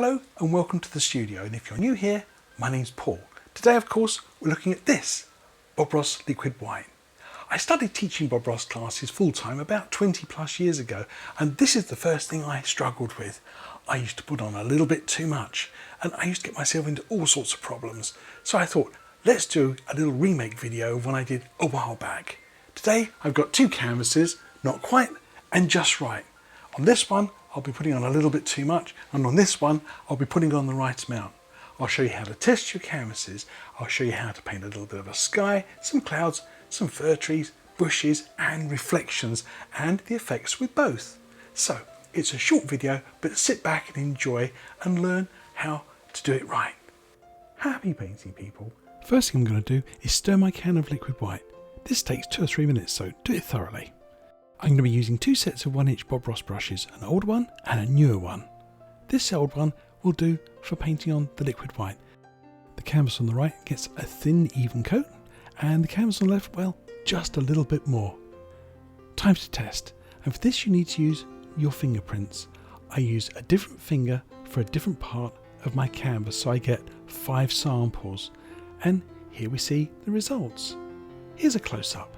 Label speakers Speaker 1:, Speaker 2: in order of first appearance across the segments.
Speaker 1: Hello and welcome to the studio, and if you're new here, my name's Paul. Today, of course, we're looking at this, Bob Ross liquid white. I started teaching Bob Ross classes full-time about 20 plus years ago, and this is the first thing I struggled with. I used to put on a little bit too much, and I used to get myself into all sorts of problems. So I thought, let's do a little remake video of one I did a while back. Today, I've got two canvases, not quite and just right. On this one, I'll be putting on a little bit too much, and on this one, I'll be putting on the right amount. I'll show you how to test your canvases. I'll show you how to paint a little bit of a sky, some clouds, some fir trees, bushes and reflections, and the effects with both. So it's a short video, but sit back and enjoy and learn how to do it right. Happy painting, people. First thing I'm going to do is stir my can of liquid white. This takes 2 or 3 minutes, so do it thoroughly. I'm going to be using 2 sets of 1-inch Bob Ross brushes, an old one and a newer one. This old one will do for painting on the liquid white. The canvas on the right gets a thin, even coat, and the canvas on the left, well, just a little bit more. Time to test, and for this you need to use your fingerprints. I use a different finger for a different part of my canvas, so I get 5 samples, and here we see the results. Here's a close-up.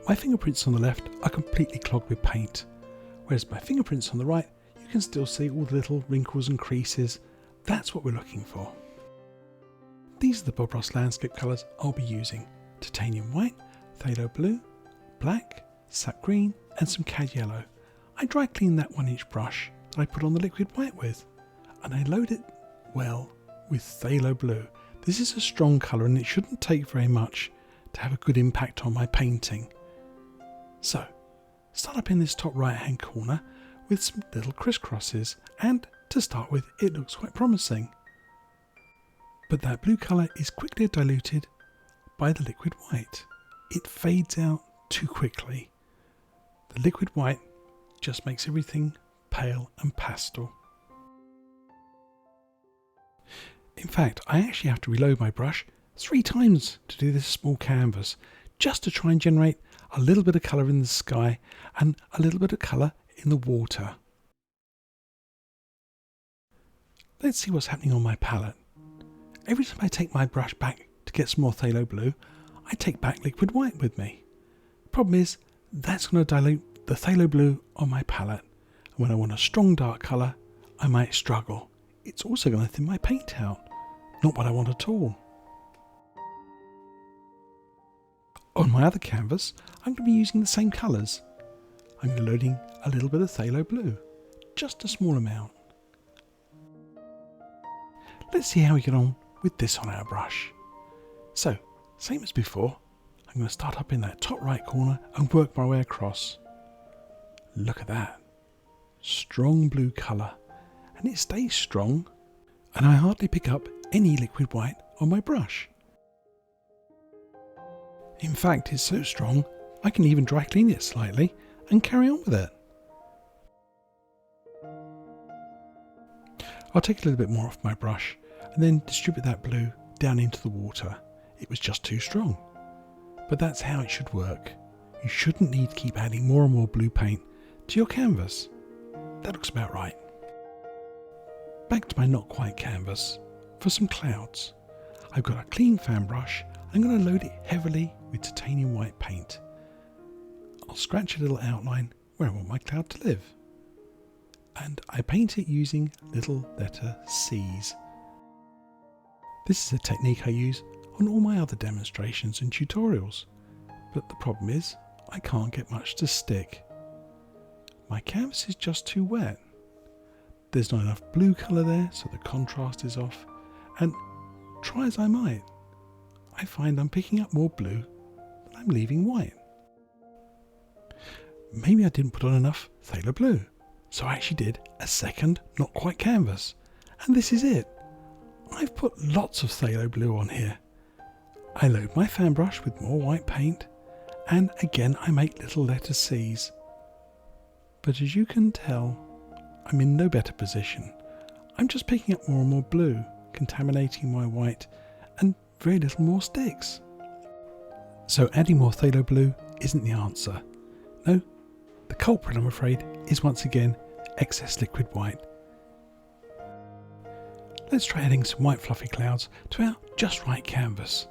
Speaker 1: My fingerprints on the left are completely clogged with paint, whereas my fingerprints on the right, you can still see all the little wrinkles and creases. That's what we're looking for. These are the Bob Ross landscape colours I'll be using: titanium white, phthalo blue, black, sap green and some cad yellow. I dry clean that 1-inch brush that I put on the liquid white with, and I load it well with phthalo blue. This is a strong colour and it shouldn't take very much to have a good impact on my painting. So, start up in this top right hand corner with some little crisscrosses, and to start with it looks quite promising. But that blue colour is quickly diluted by the liquid white. It fades out too quickly. The liquid white just makes everything pale and pastel. In fact, I actually have to reload my brush 3 times to do this small canvas, just to try and generate a little bit of colour in the sky and a little bit of colour in the water. Let's see what's happening on my palette. Every time I take my brush back to get some more phthalo blue, I take back liquid white with me. Problem is, that's going to dilute the phthalo blue on my palette, and when I want a strong dark colour, I might struggle. It's also going to thin my paint out. Not what I want at all. On my other canvas, I'm going to be using the same colours. I'm going to be loading a little bit of phthalo blue, just a small amount. Let's see how we get on with this on our brush. So, same as before, I'm going to start up in that top right corner and work my way across. Look at that. Strong blue colour, and it stays strong, and I hardly pick up any liquid white on my brush. In fact, it's so strong, I can even dry clean it slightly and carry on with it. I'll take a little bit more off my brush and then distribute that blue down into the water. It was just too strong. But that's how it should work. You shouldn't need to keep adding more and more blue paint to your canvas. That looks about right. Back to my not quite canvas for some clouds. I've got a clean fan brush. I'm going to load it heavily with titanium white paint. I'll scratch a little outline where I want my cloud to live. And I paint it using little letter C's. This is a technique I use on all my other demonstrations and tutorials. But the problem is, I can't get much to stick. My canvas is just too wet. There's not enough blue colour there, so the contrast is off. And try as I might, I find I'm picking up more blue than I'm leaving white. Maybe I didn't put on enough phthalo blue, so I actually did a second not quite canvas, and this is it. I've put lots of phthalo blue on here. I load my fan brush with more white paint, and again I make little letter C's. But as you can tell, I'm in no better position. I'm just picking up more and more blue, contaminating my white, and very little more sticks. So adding more phthalo blue isn't the answer. No, the culprit, I'm afraid, is once again excess liquid white. Let's try adding some white fluffy clouds to our just right canvas.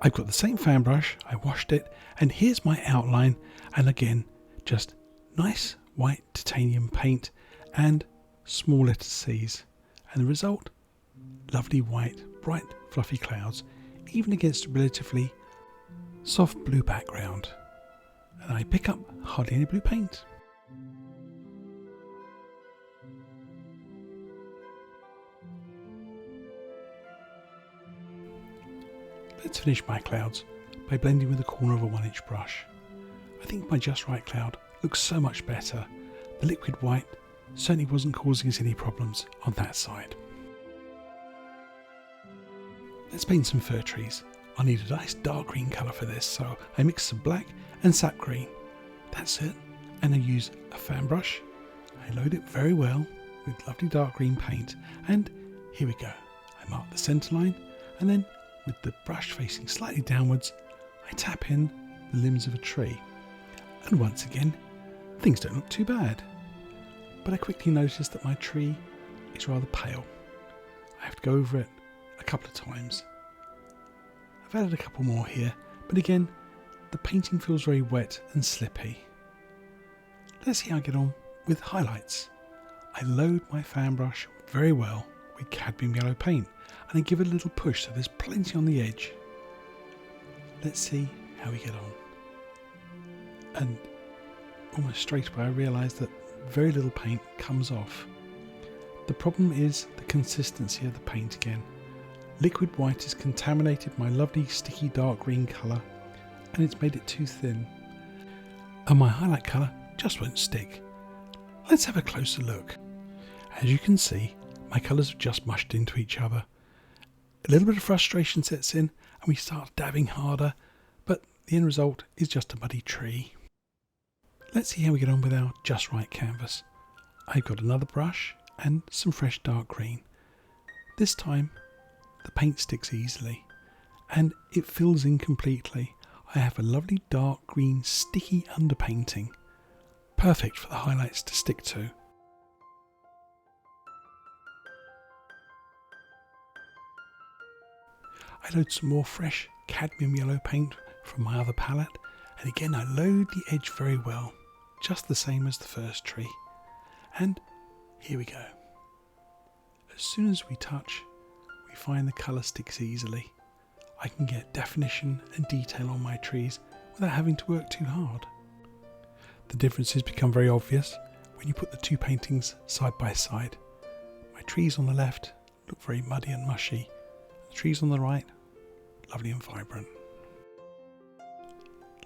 Speaker 1: I've got the same fan brush, I washed it, and here's my outline, and again, just nice white titanium paint and small letter C's. And the result, lovely white, bright fluffy clouds, even against a relatively soft blue background. And I pick up hardly any blue paint. Let's finish my clouds by blending with the corner of a 1-inch brush. I think my just right cloud looks so much better. The liquid white certainly wasn't causing us any problems on that side. Let's paint some fir trees. I need a nice dark green colour for this, so I mix some black and sap green. That's it, and I use a fan brush. I load it very well with lovely dark green paint, and here we go. I mark the centre line, and then with the brush facing slightly downwards, I tap in the limbs of a tree. And once again, things don't look too bad. But I quickly notice that my tree is rather pale. I have to go over it a couple of times. I've added a couple more here, but again, the painting feels very wet and slippy. Let's see how I get on with highlights. I load my fan brush very well with cadmium yellow paint, and I give it a little push so there's plenty on the edge. Let's see how we get on. And almost straight away I realise that very little paint comes off. The problem is the consistency of the paint again. Liquid white has contaminated my lovely sticky dark green colour, and it's made it too thin. And my highlight colour just won't stick. Let's have a closer look. As you can see, my colours have just mushed into each other. A little bit of frustration sets in and we start dabbing harder, but the end result is just a muddy tree. Let's see how we get on with our just right canvas. I've got another brush and some fresh dark green. This time the paint sticks easily and it fills in completely. I have a lovely dark green sticky underpainting, perfect for the highlights to stick to. I load some more fresh cadmium yellow paint from my other palette, and again I load the edge very well, just the same as the first tree. And here we go. As soon as we touch, we find the colour sticks easily. I can get definition and detail on my trees without having to work too hard. The differences become very obvious when you put the two paintings side by side. My trees on the left look very muddy and mushy. The trees on the right, lovely and vibrant.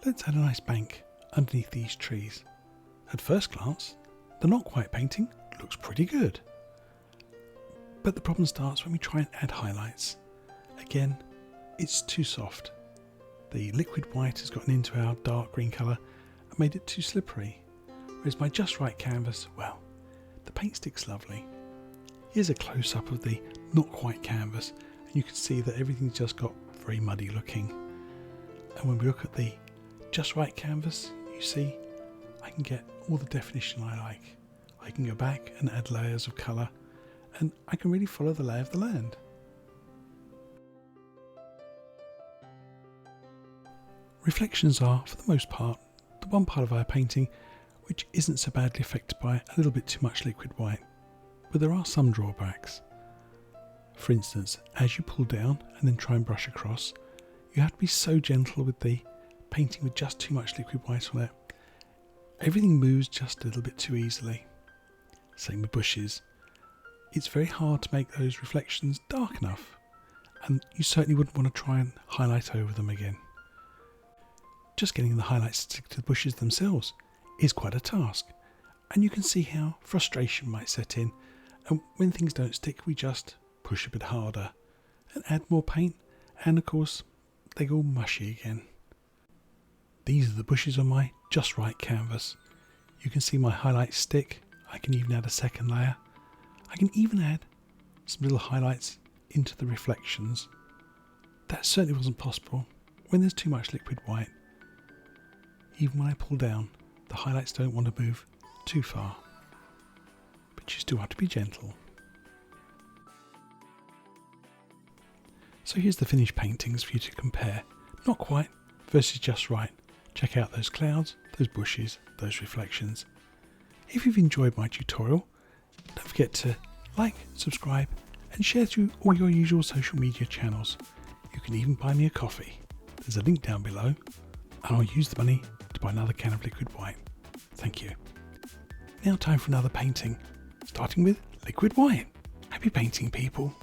Speaker 1: Let's add a nice bank underneath these trees. At first glance, the not quite painting looks pretty good. But the problem starts when we try and add highlights. Again, it's too soft. The liquid white has gotten into our dark green colour and made it too slippery. Whereas my just right canvas, well, the paint sticks lovely. Here's a close-up of the not quite canvas, and you can see that everything's just got very muddy looking. And when we look at the just right canvas, you see I can get all the definition I like. I can go back and add layers of colour, and I can really follow the lay of the land. Reflections are, for the most part, the one part of our painting which isn't so badly affected by a little bit too much liquid white, but there are some drawbacks. For instance, as you pull down and then try and brush across, you have to be so gentle with the painting with just too much liquid white on it. Everything moves just a little bit too easily. Same with bushes. It's very hard to make those reflections dark enough, and you certainly wouldn't want to try and highlight over them again. Just getting the highlights to stick to the bushes themselves is quite a task, and you can see how frustration might set in, and when things don't stick we just push a bit harder and add more paint, and of course they go mushy again. These are the bushes on my just right canvas. You can see my highlights stick. I can even add a second layer. I can even add some little highlights into the reflections. That certainly wasn't possible when there's too much liquid white. Even when I pull down, the highlights don't want to move too far. But you still have to be gentle. So here's the finished paintings for you to compare. Not quite versus just right. Check out those clouds, those bushes, those reflections. If you've enjoyed my tutorial, don't forget to like, subscribe and share through all your usual social media channels. You can even buy me a coffee. There's a link down below and I'll use the money to buy another can of liquid wine. Thank you. Now time for another painting, starting with liquid wine. Happy painting, people.